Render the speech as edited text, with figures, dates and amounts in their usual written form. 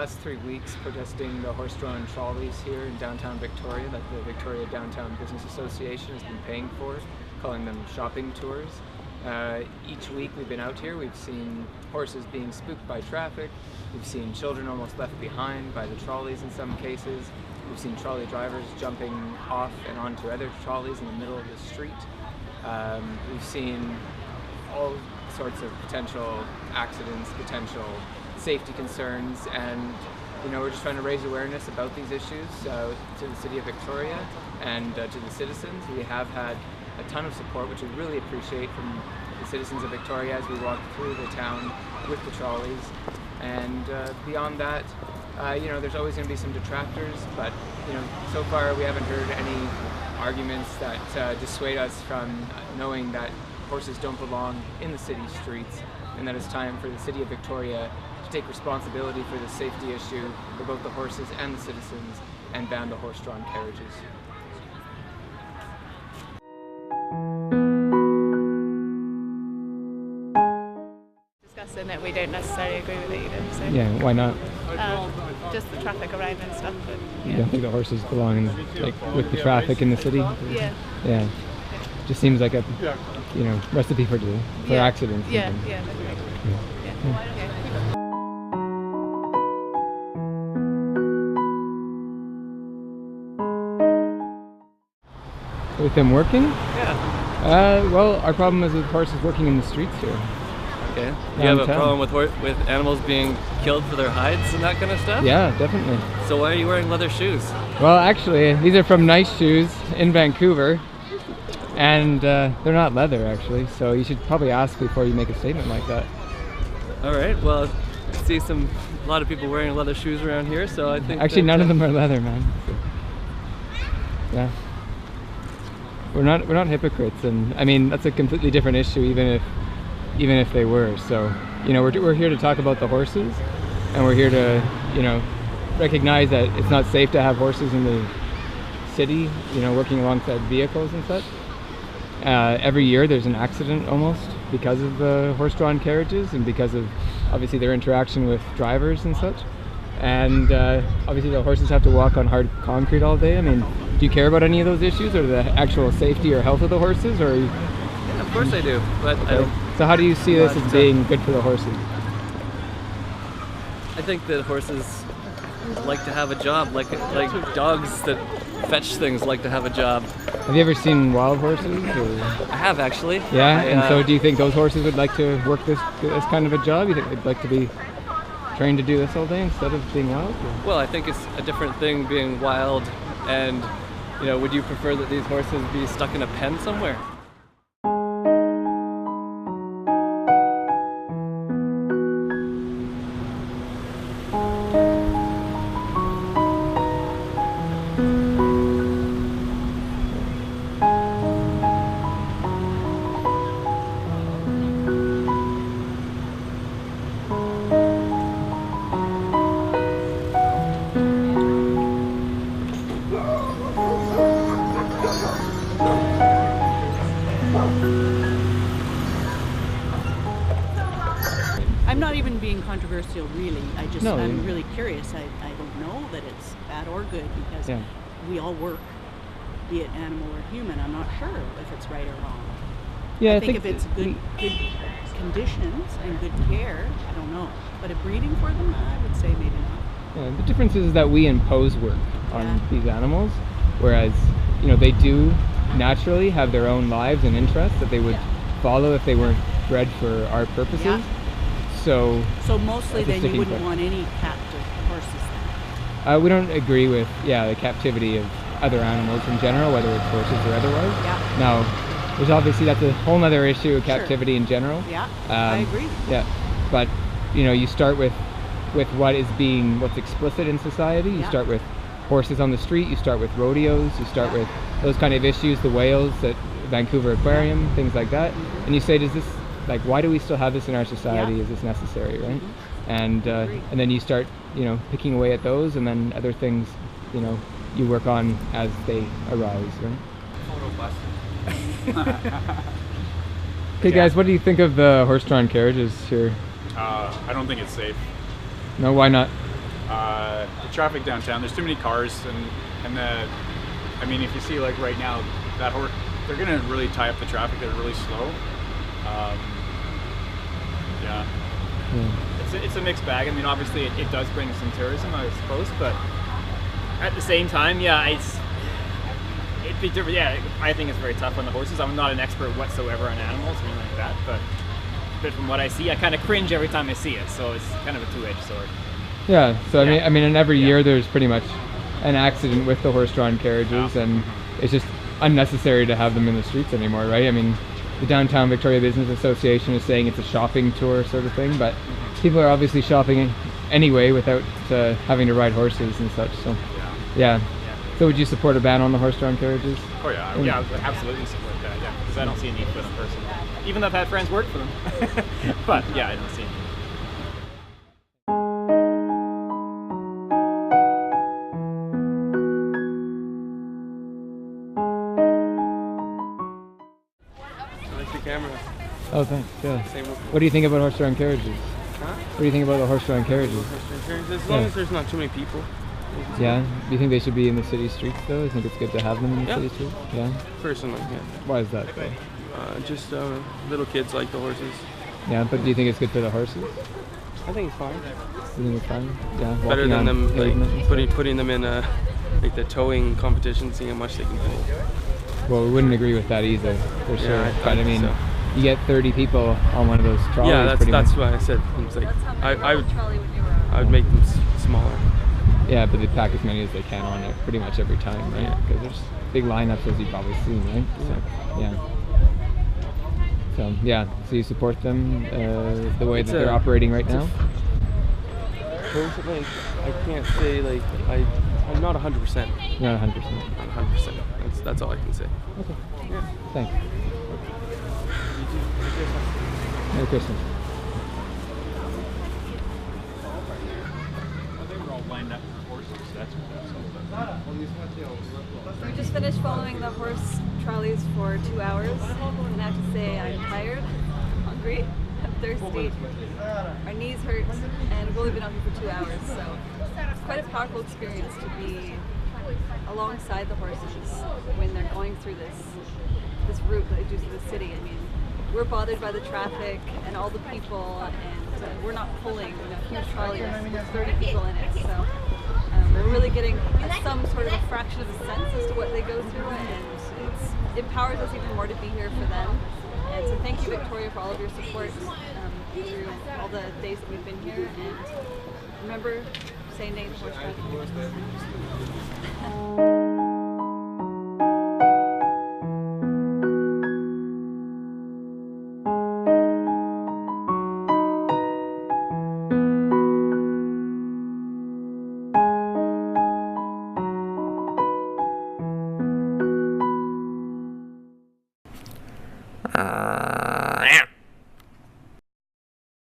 last 3 weeks protesting the horse-drawn trolleys here in downtown Victoria that the Victoria Downtown Business Association has been paying for, calling them shopping tours. Each week we've been out here, we've seen horses being spooked by traffic, we've seen children almost left behind by the trolleys in some cases, we've seen trolley drivers jumping off and onto other trolleys in the middle of the street. We've seen all sorts of potential accidents, potential safety concerns, and we're just trying to raise awareness about these issues to the City of Victoria and to the citizens. We have had a ton of support, which we really appreciate, from the citizens of Victoria as we walk through the town with the trolleys. And beyond that, there's always going to be some detractors, but so far we haven't heard any arguments that dissuade us from knowing that horses don't belong in the city streets, and that it's time for the City of Victoria to take responsibility for the safety issue for both the horses and the citizens and ban the horse-drawn carriages. Discussing it, we don't necessarily agree with it either. So. Yeah, why not? Just the traffic around and stuff. But, yeah. You don't think the horses belong with the traffic in the city? Yeah. Yeah. Just seems like a recipe for accidents. Yeah, definitely. Yeah. With them working? Yeah. Well, our problem is with horses working in the streets here. Okay. Do you have a problem with animals being killed for their hides and that kind of stuff? Yeah, definitely. So why are you wearing leather shoes? Well, actually, these are from Nice Shoes in Vancouver, and they're not leather, actually. So you should probably ask before you make a statement like that. All right. Well, I see a lot of people wearing leather shoes around here, so I think actually none of them are leather, man. Yeah. We're not hypocrites, and I mean that's a completely different issue, even if they were. So we're here to talk about the horses, and we're here to recognize that it's not safe to have horses in the city, working alongside vehicles and such. Every year there's an accident almost because of the horse-drawn carriages and because of obviously their interaction with drivers and such. And obviously the horses have to walk on hard concrete all day. I mean, do you care about any of those issues, or the actual safety or health of the horses, or? Yeah, of course I do, but okay. So how do you see this as being good for the horses? I think that horses like to have a job, like dogs that fetch things like to have a job. Have you ever seen wild horses? Or? I have, actually. Yeah, and so do you think those horses would like to work this kind of a job? You think they'd like to be trained to do this all day instead of being wild? Or? Well, I think it's a different thing being wild, and would you prefer that these horses be stuck in a pen somewhere? I'm not even being controversial, really. I'm really curious. I don't know that it's bad or good, because we all work, be it animal or human. I'm not sure if it's right or wrong. Yeah, I think if it's good conditions and good care, I don't know. But a breeding for them, I would say maybe not. Yeah, the difference is that we impose work on these animals, whereas they do naturally have their own lives and interests that they would follow if they weren't bred for our purposes. Yeah. So mostly then you wouldn't want any captive horses then? We don't agree with the captivity of other animals in general, whether it's horses or otherwise. Yeah. Now, there's obviously that's a whole other issue of captivity in general. Yeah, I agree. Yeah, but you start with what's explicit in society. You start with horses on the street. You start with rodeos. You start with those kind of issues, the whales at Vancouver Aquarium, things like that. And you say, why do we still have this in our society? Is this necessary, right? And then you start, picking away at those, and then other things, you work on as they arise, right? Okay, guys, what do you think of the horse-drawn carriages here? I don't think it's safe. No, why not? The traffic downtown, there's too many cars, and I mean, if you see like right now, that horse, they're gonna really tie up the traffic. They're really slow. Yeah. It's a mixed bag. I mean, obviously it does bring some tourism, I suppose, but at the same time, yeah, it'd be different. Yeah, I think it's very tough on the horses. I'm not an expert whatsoever on animals or anything like that, but from what I see, I kind of cringe every time I see it. So it's kind of a two-edged sword. Yeah. So I mean, and every year there's pretty much an accident with the horse-drawn carriages, and it's just unnecessary to have them in the streets anymore, right? I mean, the Downtown Victoria Business Association is saying it's a shopping tour sort of thing, but people are obviously shopping anyway without having to ride horses and such. So, yeah. So, would you support a ban on the horse-drawn carriages? Oh yeah, I would absolutely support that. Yeah, because I don't see a need for them personally. Even though I've had friends work for them, but yeah, I don't see a need. Camera. Oh, thanks. Yeah. Same with What do you think about horse-drawn carriages? Huh? What do you think about the horse-drawn carriages? As long as there's not too many people. Yeah. Do you think they should be in the city streets though? Do you think it's good to have them in the city streets? Yeah. Personally, yeah. Why is that though? Just little kids like the horses. Yeah, but do you think it's good for the horses? I think it's fine. You think it's fine? Yeah. Better than them like putting them in like the towing competition, seeing how much they can pull. Well, we wouldn't agree with that either, for sure. Yeah, But I mean, you get 30 people on one of those trolleys. Yeah, that's what I said. It's like I would make them smaller. Yeah, but they pack as many as they can on it pretty much every time, right? Because there's big lineups, as you've probably seen, right? So, yeah. So yeah, so you support them the way that they're operating right now? Personally, I can't say like I'm not 100%. Not 100%. Not 100%. That's all I can say. Okay. Yeah. Thanks. Merry Christmas. We just finished following the horse trolleys for 2 hours, and I have to say I'm tired, hungry, I'm thirsty, our knees hurt, and we've only been out here for 2 hours, so it's quite a powerful experience to be alongside the horses when they're going through this route that they do through the city. I mean, we're bothered by the traffic and all the people, and we're not pulling huge trolleys with 30 people in it, so we're really getting some sort of a fraction of a sense as to what they go through, and it empowers us even more to be here for them. And so thank you, Victoria, for all of your support through all the days that we've been here, and remember, say nay to horse riding.